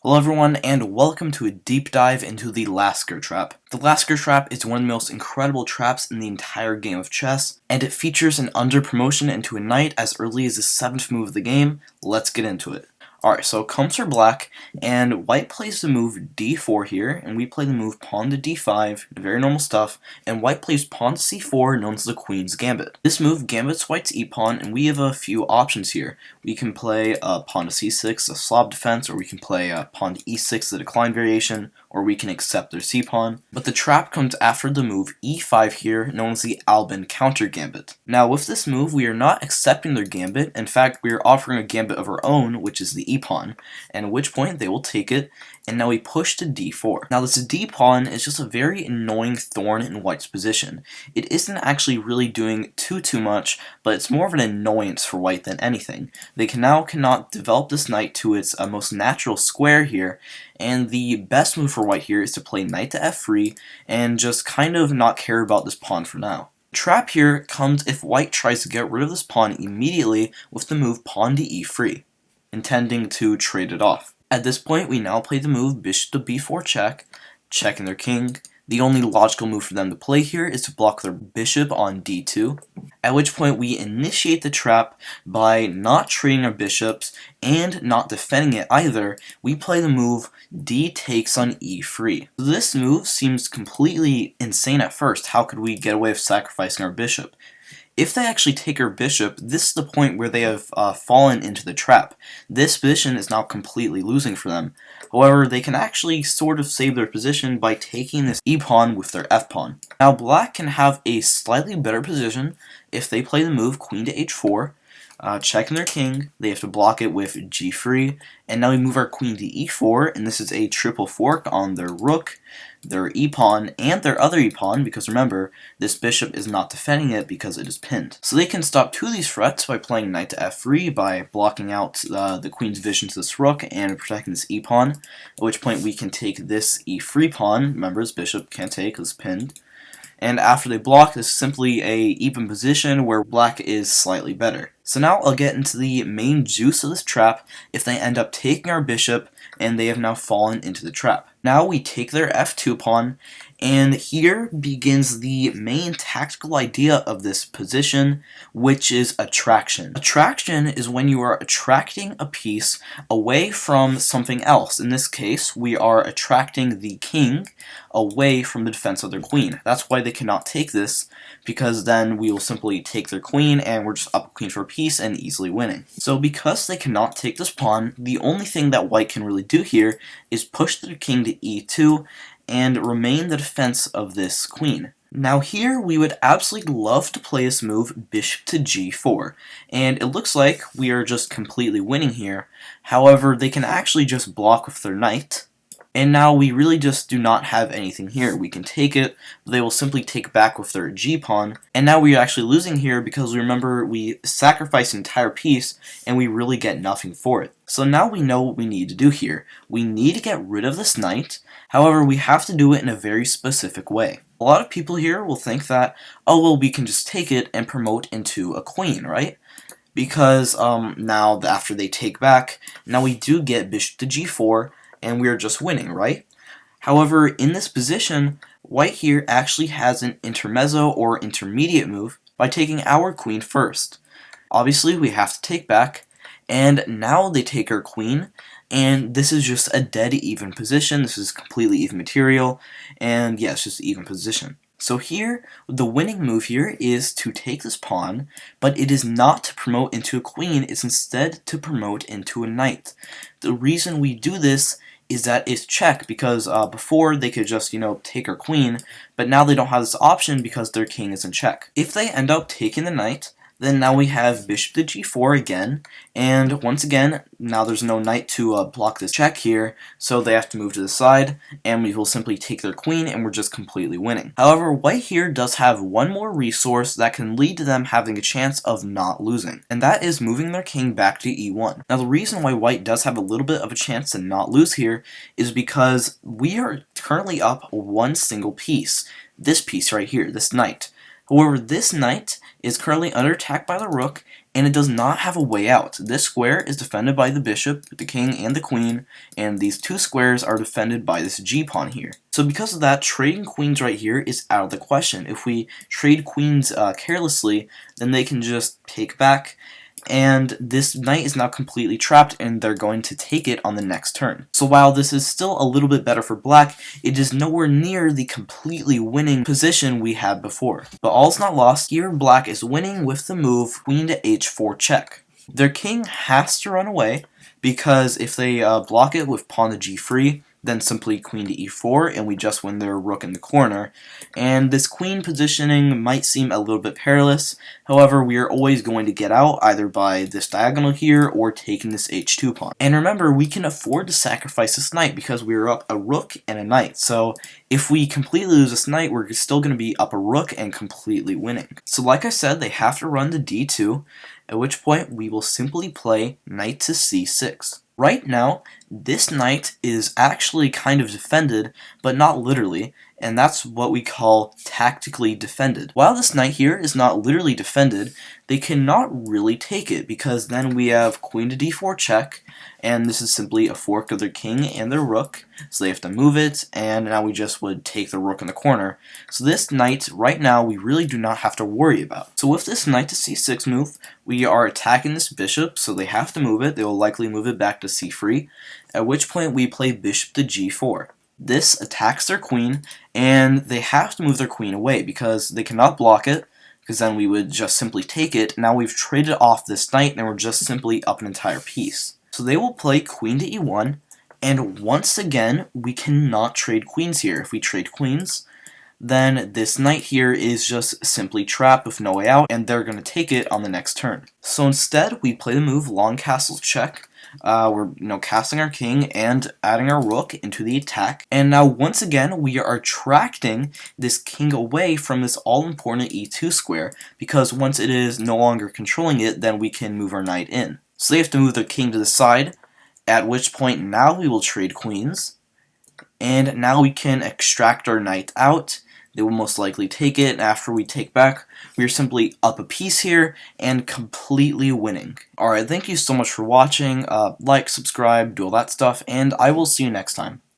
Hello everyone, and welcome to a deep dive into the Lasker Trap. The Lasker Trap is one of the most incredible traps in the entire game of chess, and it features an underpromotion into a knight as early as the 7th move of the game. Let's get into it. Alright, so it comes for black, and white plays the move d4 here, and we play the move pawn to d5, very normal stuff, and white plays pawn to c4, known as the Queen's Gambit. This move gambits white's e-pawn, and we have a few options here. We can play pawn to c6, a Slav defense, or we can play pawn to e6, the decline variation, or we can accept their c-pawn. But the trap comes after the move e5 here, known as the Albin counter gambit. Now with this move, we are not accepting their gambit. In fact, we are offering a gambit of our own, which is the e-pawn, and at which point they will take it, and now we push to d4. Now this d-pawn is just a very annoying thorn in white's position. It isn't actually really doing too much, but it's more of an annoyance for white than anything. They cannot develop this knight to its most natural square here, and the best move for white here is to play knight to f3 and just kind of not care about this pawn for now. The trap here comes if white tries to get rid of this pawn immediately with the move pawn to e3, intending to trade it off. At this point, we now play the move bishop to b4 check, checking their king. The only logical move for them to play here is to block their bishop on d2, at which point we initiate the trap by not trading our bishops and not defending it either. We play the move d takes on e3. This move seems completely insane at first. How could we get away with sacrificing our bishop? If they actually take our bishop, this is the point where they have fallen into the trap. This position is now completely losing for them. However, they can actually sort of save their position by taking this e-pawn with their f-pawn. Now black can have a slightly better position if they play the move queen to h4, checking their king. They have to block it with g3, and now we move our queen to e4, and this is a triple fork on their rook, their e-pawn, and their other e-pawn, because remember, this bishop is not defending it because it is pinned. So they can stop two of these threats by playing knight to f3, by blocking out the queen's vision to this rook and protecting this e-pawn, at which point we can take this e3 pawn. Remember, this bishop can't take, it's pinned. And after they block, this is simply a even position where black is slightly better. So now I'll get into the main juice of this trap if they end up taking our bishop and they have now fallen into the trap. Now we take their f2 pawn, and here begins the main tactical idea of this position, which is attraction. Attraction is when you are attracting a piece away from something else. In this case, we are attracting the king away from the defense of their queen. That's why they cannot take this, because then we will simply take their queen and we're just up queen for a piece and easily winning. So because they cannot take this pawn, the only thing that white can really do here is push their king to e2 and remain the defense of this queen. Now here we would absolutely love to play this move bishop to g4, and it looks like we are just completely winning here. However, they can actually just block with their knight, and now we really just do not have anything here. We can take it, but they will simply take back with their g-pawn, and now we are actually losing here because remember, we sacrifice an entire piece and we really get nothing for it. So now we know what we need to do here. We need to get rid of this knight. However, we have to do it in a very specific way. A lot of people here will think that, oh well, we can just take it and promote into a queen, right? Because now after they take back, now we do get bishop to g4, and we are just winning, right? However, in this position, white here actually has an intermezzo or intermediate move by taking our queen first. Obviously, we have to take back, and now they take our queen, and this is just a dead even position. This is completely even material, and yeah, it's just an even position. So here, the winning move here is to take this pawn, but it is not to promote into a queen, it's instead to promote into a knight. The reason we do this is that it's check, because before they could just, take our queen, but now they don't have this option because their king is in check. If they end up taking the knight, then now we have bishop to g4 again, and once again, now there's no knight to block this check here, so they have to move to the side, and we will simply take their queen, and we're just completely winning. However, white here does have one more resource that can lead to them having a chance of not losing, and that is moving their king back to e1. Now the reason why white does have a little bit of a chance to not lose here is because we are currently up one single piece. This piece right here, this knight. However, this knight is currently under attack by the rook, and it does not have a way out. This square is defended by the bishop, the king, and the queen, and these two squares are defended by this g-pawn here. So because of that, trading queens right here is out of the question. If we trade queens carelessly, then they can just take back, and this knight is now completely trapped, and they're going to take it on the next turn. So while this is still a little bit better for black, it is nowhere near the completely winning position we had before. But all's not lost. Here black is winning with the move queen to h4 check. Their king has to run away, because if they block it with pawn to g3, then simply queen to e4, and we just win their rook in the corner. And this queen positioning might seem a little bit perilous, however, we are always going to get out either by this diagonal here or taking this h2 pawn. And remember, we can afford to sacrifice this knight because we are up a rook and a knight, so if we completely lose this knight, we're still going to be up a rook and completely winning. So like I said, they have to run to d2, at which point we will simply play knight to c6. Right now, this knight is actually kind of defended, but not literally, and that's what we call tactically defended. While this knight here is not literally defended, they cannot really take it, because then we have queen to d4 check, and this is simply a fork of their king and their rook, so they have to move it, and now we just would take the rook in the corner. So this knight, right now, we really do not have to worry about. So with this knight to c6 move, we are attacking this bishop, so they have to move it. They will likely move it back to c3, at which point we play bishop to g4. This attacks their queen, and they have to move their queen away because they cannot block it, because then we would just simply take it. Now we've traded off this knight, and we're just simply up an entire piece. So they will play queen to e1, and once again, we cannot trade queens here. If we trade queens, then this knight here is just simply trapped with no way out, and they're going to take it on the next turn. So instead, we play the move long castle check. We're casting our king and adding our rook into the attack, and now once again we are attracting this king away from this all-important e2 square, because once it is no longer controlling it, then we can move our knight in. So they have to move their king to the side, at which point now we will trade queens, and now we can extract our knight out. They will most likely take it, and after we take back, we are simply up a piece here and completely winning. Alright, thank you so much for watching. Like, subscribe, do all that stuff, and I will see you next time.